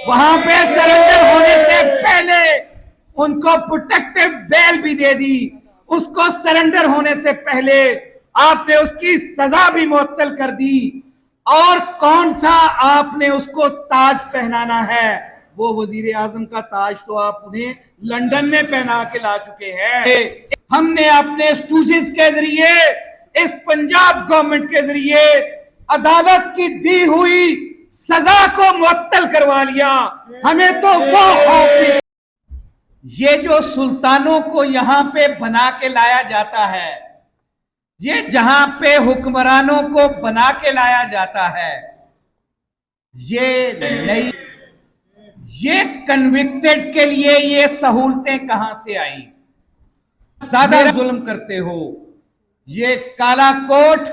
वहां पे सरेंडर होने से पहले उनको प्रोटेक्टिव बेल भी दे दी, उसको सरेंडर होने से पहले आपने उसकी सजा भी मुअत्तल कर दी, और कौन सा आपने उसको ताज पहनाना है, वो वजीर आजम का ताज तो आप उन्हें लंदन में पहना के ला चुके हैं। हमने अपने स्टूडेंट्स के जरिए, इस पंजाब गवर्नमेंट के जरिए अदालत की दी हुई सजा को मुअत्तल करवा लिया। हमें तो वो खौफ, ये जो सुल्तानों को यहां पे बना के लाया जाता है, ये जहां पे हुक्मरानों को बना के लाया जाता है, ये कन्विक्टेड के लिए ये सहूलतें कहां से आई? ज्यादा जुल्म करते हो, ये काला कोट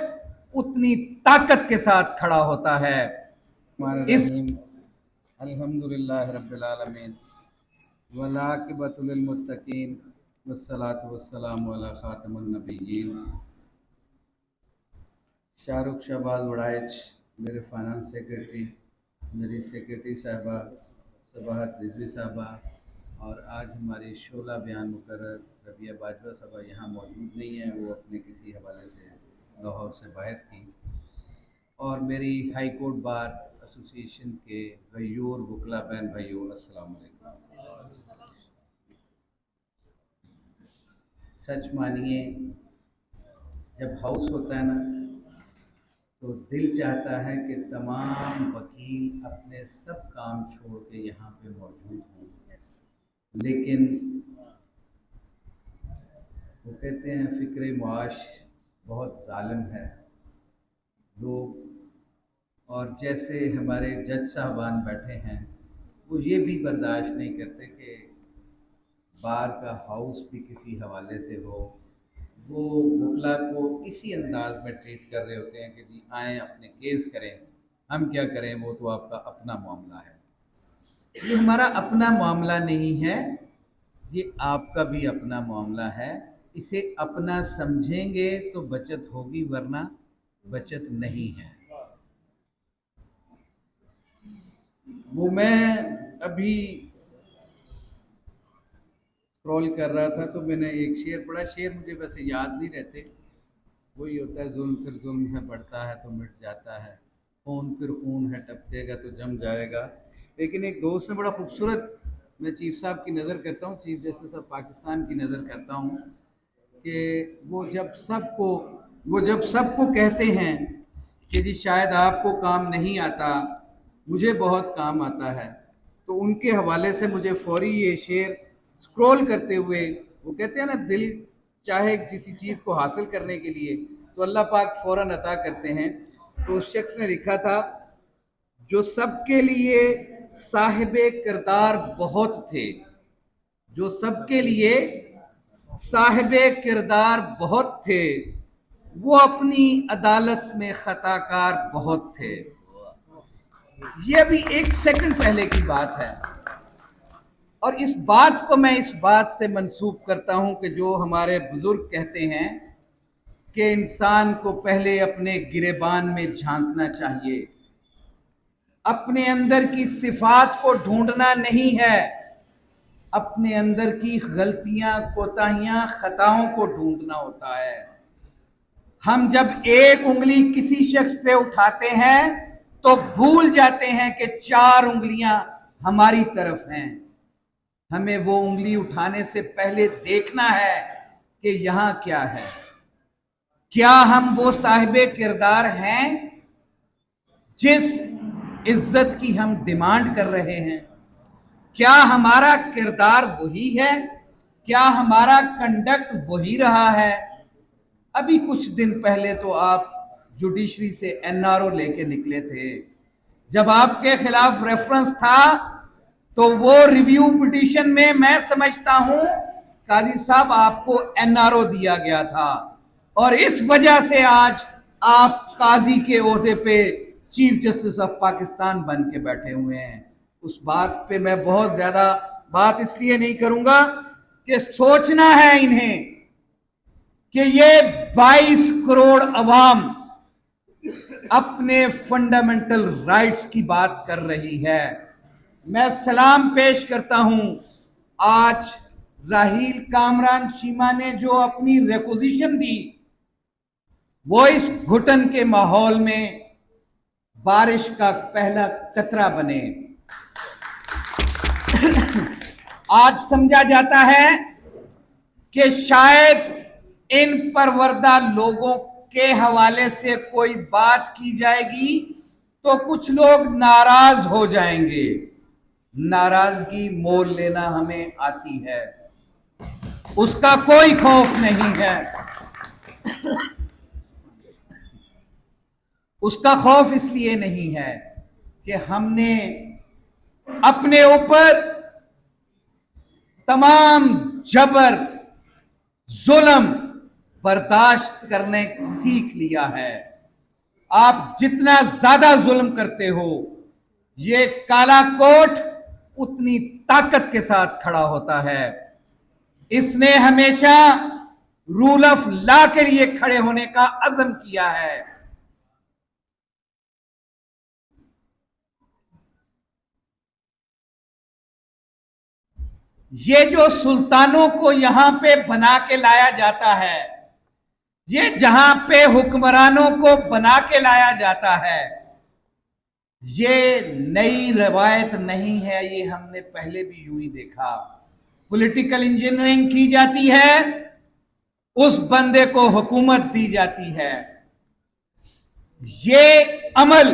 उतनी ताकत के साथ खड़ा होता है। इस अल्हम्दुलिल्लाह रब्बिल आलमीन वलाकिबतुल लिल मुत्तकीन वस्सलातु वस्सलामु अला खातमुन नबिय्यीन। शाहरुख शहबाज वड़ाइच, मेरे फाइनेंस सेक्रेटरी, मेरी सेक्रेटरी साहबा सबाहत रिजवी साहबा, और आज हमारी शोला बयान मुकर्रर रबिया बाजवा साहबा यहाँ मौजूद नहीं है, वो अपने किसी हवाले से लाहौर से बाहर थी, और मेरी हाई कोर्ट बार एसोसिएशन के गयूर वकला बहन भाइयों, अस्सलाम वालेकुम। सच मानिए, जब हाउस होता है ना, तो दिल चाहता है कि तमाम वकील अपने सब काम छोड़ के यहाँ पे मौजूद हों, लेकिन वो कहते हैं फ़िक्र मुआश बहुत ज़ालिम है लोग, और जैसे हमारे जज साहबान बैठे हैं, वो ये भी बर्दाश्त नहीं करते कि बार का हाउस भी किसी हवाले से हो। वो वकला को इसी अंदाज में ट्रीट कर रहे होते हैं कि जी आएँ अपने केस करें, हम क्या करें, वो तो आपका अपना मामला है। ये हमारा अपना मामला नहीं है, ये आपका भी अपना मामला है। इसे अपना समझेंगे तो बचत होगी, वरना बचत नहीं है। वो मैं अभी स्क्रॉल कर रहा था तो मैंने एक शेर पढ़ा, शेर मुझे वैसे याद नहीं रहते, वही होता है जुल्म फिर जुल्म है, बढ़ता है तो मिट जाता है, खून फिर खून है, टपकेगा तो जम जाएगा। लेकिन एक दोस्त ने बड़ा खूबसूरत, मैं चीफ साहब की नज़र करता हूँ, चीफ जस्टिस ऑफ पाकिस्तान की नज़र करता हूँ, कि वो जब सबको कहते हैं कि जी शायद आपको काम नहीं आता, मुझे बहुत काम आता है, तो उनके हवाले से मुझे फौरी ये शेर स्क्रॉल करते हुए, वो कहते हैं ना, दिल चाहे किसी चीज़ को हासिल करने के लिए तो अल्लाह पाक फ़ौरन अता करते हैं। तो उस शख्स ने लिखा था, जो सबके लिए साहिबे किरदार बहुत थे, जो सबके लिए साहिबे किरदार बहुत थे, वो अपनी अदालत में खताकार बहुत थे। ये अभी एक सेकंड पहले की बात है, और इस बात को मैं इस बात से मंसूब करता हूं कि जो हमारे बुजुर्ग कहते हैं कि इंसान को पहले अपने गिरेबान में झांकना चाहिए, अपने अंदर की सिफात को ढूंढना नहीं है, अपने अंदर की गलतियां, कोताहियां, खताओं को ढूंढना होता है। हम जब एक उंगली किसी शख्स पे उठाते हैं तो भूल जाते हैं कि 4 उंगलियां हमारी तरफ हैं। हमें वो उंगली उठाने से पहले देखना है कि यहां क्या है। क्या हम वो साहिबे किरदार हैं जिस इज्जत की हम डिमांड कर रहे हैं? क्या हमारा किरदार वही है? क्या हमारा कंडक्ट वही रहा है? अभी कुछ दिन पहले तो आप जुडिशरी से एनआरओ लेके निकले थे, जब आपके खिलाफ रेफरेंस था तो वो रिव्यू पिटीशन में मैं समझता हूं काजी साहब आपको एनआरओ दिया गया था, और इस वजह से आज आप काजी के ओहदे पे चीफ जस्टिस ऑफ पाकिस्तान बन के बैठे हुए हैं। उस बात पे मैं बहुत ज्यादा बात इसलिए नहीं करूंगा कि सोचना है इन्हें कि ये 22 करोड़ अवाम अपने फंडामेंटल राइट्स की बात कर रही है। मैं सलाम पेश करता हूं आज राहील कामरान चीमा ने जो अपनी रिक्वेजिशन दी, वो इस घुटन के माहौल में बारिश का पहला कतरा बने। आज समझा जाता है कि शायद इन परवरदा लोगों के हवाले से कोई बात की जाएगी तो कुछ लोग नाराज हो जाएंगे। नाराजगी मोल लेना हमें आती है, उसका कोई खौफ नहीं है। उसका खौफ इसलिए नहीं है कि हमने अपने ऊपर तमाम जबर जुल्म बर्दाश्त करने सीख लिया है। आप जितना ज्यादा जुल्म करते हो, ये काला कोट उतनी ताकत के साथ खड़ा होता है। इसने हमेशा रूल ऑफ लॉ के लिए खड़े होने का अज़म किया है। ये जो सुल्तानों को यहां पे बना के लाया जाता है, ये जहां पे हुक्मरानों को बना के लाया जाता है, ये नई रवायत नहीं है। ये हमने पहले भी यूं ही देखा। पॉलिटिकल इंजीनियरिंग की जाती है, उस बंदे को हुकूमत दी जाती है। ये अमल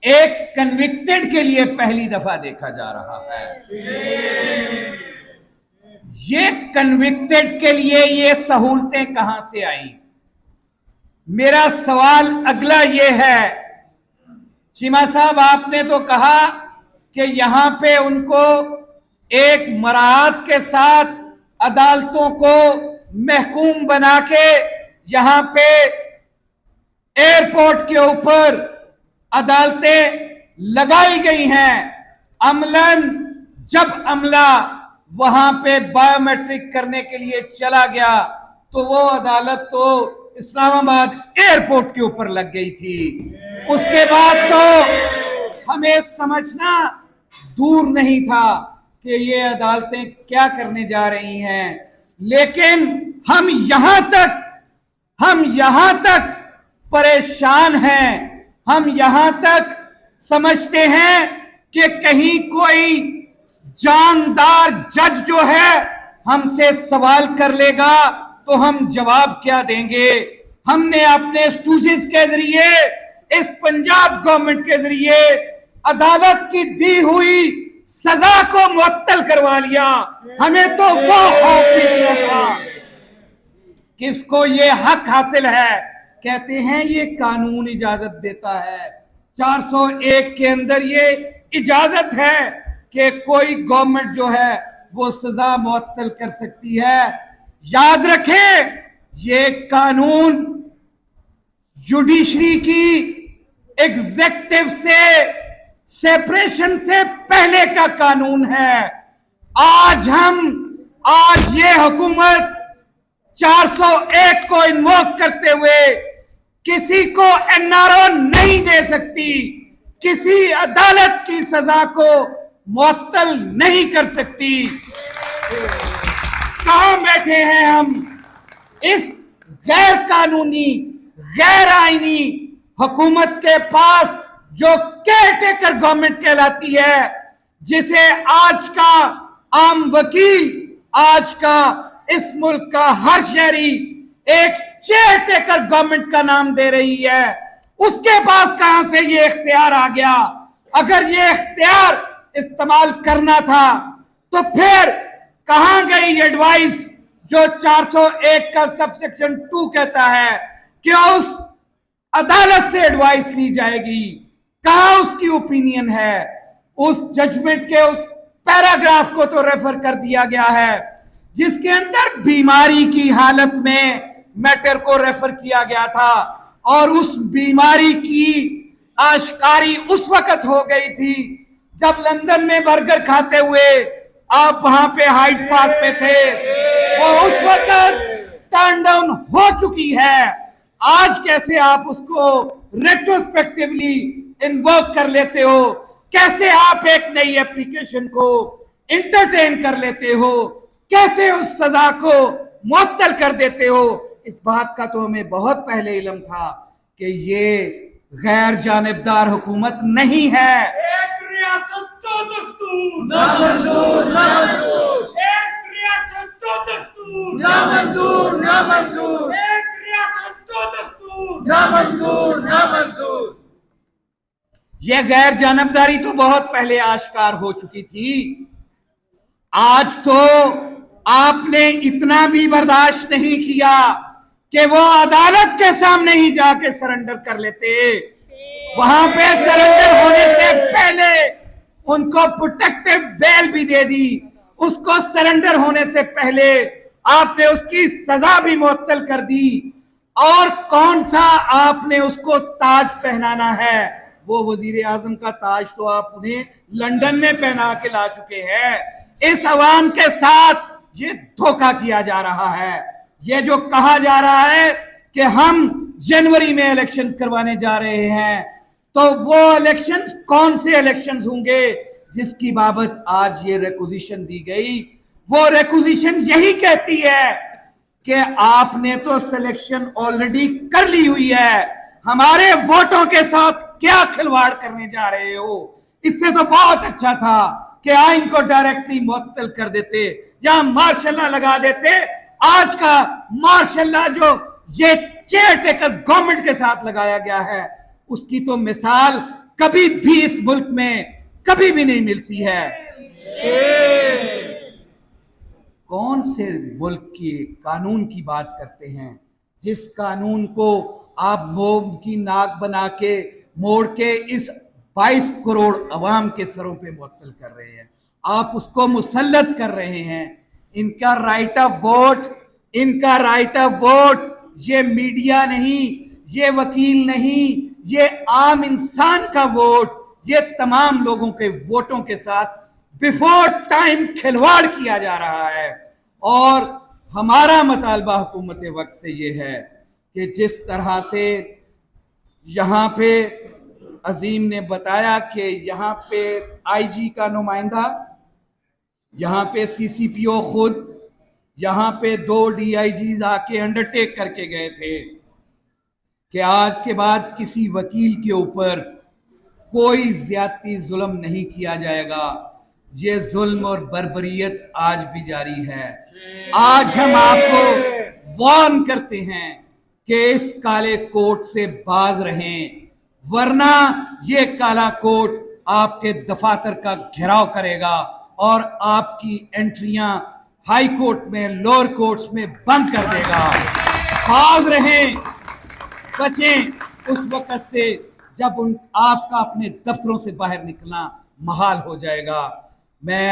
एक कन्विक्टेड के लिए पहली दफा देखा जा रहा है। ये कन्विक्टेड के लिए ये सहूलतें कहां से आई? मेरा सवाल अगला ये है, चीमा साहब आपने तो कहा कि यहां पे उनको एक मराहत के साथ अदालतों को महकूम बना के यहां पे एयरपोर्ट के ऊपर अदालतें लगाई गई हैं। अमलन जब अमला वहां पे बायोमेट्रिक करने के लिए चला गया तो वो अदालत तो इस्लामाबाद एयरपोर्ट के ऊपर लग गई थी। उसके बाद तो हमें समझना दूर नहीं था कि ये अदालतें क्या करने जा रही हैं। लेकिन हम यहां तक परेशान हैं, हम यहां तक समझते हैं कि कहीं कोई जानदार जज जो है हमसे सवाल कर लेगा तो हम जवाब क्या देंगे। हमने अपने स्टूडेंट्स के जरिए, इस पंजाब गवर्नमेंट के जरिए अदालत की दी हुई सजा को मुअत्तल करवा लिया। हमें तो वो खौफ भी था। किसको ये हक हासिल है? कहते हैं ये कानून इजाजत देता है। 401 के अंदर ये इजाजत है कि कोई गवर्नमेंट जो है वो सजा मुअत्तल कर सकती है। याद रखें, ये कानून जुडिशरी की एग्जेक्टिव से सेपरेशन से पहले का कानून है। आज ये हुकूमत 401 को इन्वोक करते हुए किसी को एनआरओ नहीं दे सकती, किसी अदालत की सजा को मुअत्तल नहीं कर सकती। कहां बैठे हैं हम? इस गैर कानूनी, गैर आईनी हुकूमत के पास जो केयरटेकर गवर्नमेंट कहलाती है, जिसे आज का आम वकील, आज का इस मुल्क का हर शहरी एक केयरटेकर गवर्नमेंट का नाम दे रही है। उसके पास कहां से ये इख्तियार आ गया? अगर ये इख्तियार इस्तेमाल करना था तो फिर कहां गई एडवाइस जो 401 का सबसेक्शन 2 कहता है कि उस अदालत से एडवाइस ली जाएगी? कहां उसकी ओपिनियन है? उस जजमेंट के उस पैराग्राफ को तो रेफर कर दिया गया है जिसके अंदर बीमारी की हालत में मैटर को रेफर किया गया था, और उस बीमारी की आश्कारी उस वक्त हो गई थी जब लंदन में बर्गर खाते हुए आप वहां पे हाइड पार्क में थे। वो उस वक्त टर्न डाउन हो चुकी है। आज कैसे आप उसको रेट्रोस्पेक्टिवली इन्वोक कर लेते हो कैसे आप एक नई एप्लीकेशन को इंटरटेन कर लेते हो, कैसे उस सजा को मुअत्तल कर देते हो। इस बात का तो हमें बहुत पहले इल्म था कि ये गैर जानिबदार हुकूमत नहीं है। एक रियासत दो दस्तूर, ना मंजूर, ना मंजूर, एक रियासत दो दस्तूर, ना मंजूर, ना मंजूर, एक रियासत दो दस्तूर, ना मंजूर, ना मंजूर। यह गैर जानबदारी तो बहुत पहले आश्कार हो चुकी थी। आज तो आपने इतना भी बर्दाश्त नहीं किया कि वो अदालत के सामने ही जाके सरेंडर कर लेते। वहां पे सरेंडर होने से पहले उनको प्रोटेक्टिव बेल भी दे दी। उसको सरेंडर होने से पहले आपने उसकी सजा भी मुअत्तल कर दी। और कौन सा आपने उसको ताज पहनाना है, वो वजीर आजम का ताज तो आप उन्हें लंदन में पहना के ला चुके हैं। इस अवाम के साथ ये धोखा किया जा रहा है। ये जो कहा जा रहा है कि हम जनवरी में इलेक्शंस करवाने जा रहे हैं, तो वो इलेक्शंस कौन से इलेक्शंस होंगे जिसकी बाबत आज ये रिक्विजिशन दी गई। वो रिक्विजिशन यही कहती है कि आपने तो सिलेक्शन ऑलरेडी कर ली हुई है, हमारे वोटों के साथ क्या खिलवाड़ करने जा रहे हो। इससे तो बहुत अच्छा था कि आइन को डायरेक्टली मुअत्तल कर देते या मार्शल लगा देते। आज का मार्शल जो ये केयर टेकर गवर्नमेंट के साथ लगाया गया है, उसकी तो मिसाल कभी भी इस मुल्क में कभी भी नहीं मिलती है। कौन से मुल्क के कानून की बात करते हैं जिस कानून को आप मोम की नाक बना के मोड़ के इस 22 करोड़ अवाम के सरों पे मुअत्तल कर रहे हैं। आप उसको मुसल्लत कर रहे हैं। इनका राइट ऑफ वोट, इनका राइट ऑफ वोट ये मीडिया नहीं, ये वकील नहीं, ये आम इंसान का वोट, ये तमाम लोगों के वोटों के साथ बिफोर टाइम खिलवाड़ किया जा रहा है। और हमारा मुतालबा हुकूमत वक्त से ये है कि जिस तरह से यहाँ पे अजीम ने बताया कि यहाँ पे आईजी का नुमाइंदा, यहाँ पे सीसीपीओ खुद, यहाँ पे 2 डीआईजी आके अंडरटेक करके गए थे कि आज के बाद किसी वकील के ऊपर कोई ज्यादती जुल्म नहीं किया जाएगा। ये जुल्म और बर्बरियत आज भी जारी है। आज हम आपको वार्न करते हैं कि इस काले कोट से बाज रहें, वरना ये काला कोट आपके दफातर का घेराव करेगा और आपकी एंट्रियां हाई कोर्ट में, लोअर कोर्ट्स में बंद कर देगा। बाज रहें, बचें उस वक्त से जब आपका अपने दफ्तरों से बाहर निकलना महाल हो जाएगा। मैं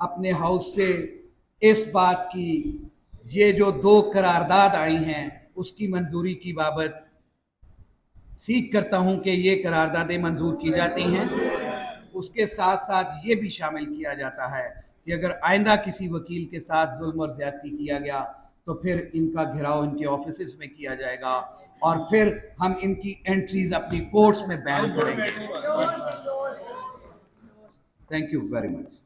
अपने हाउस से इस बात की, ये जो 2 करारदाद आई हैं उसकी मंजूरी की बाबत सीख करता हूं कि ये करारदादें मंजूर की जाती हैं। उसके साथ साथ ये भी शामिल किया जाता है कि अगर आइंदा किसी वकील के साथ जुल्म और ज्यादती किया गया तो फिर इनका घेराव इनके ऑफिसेज में किया जाएगा और फिर हम इनकी एंट्रीज अपनी कोर्ट्स में बैन करेंगे। Thank you very much.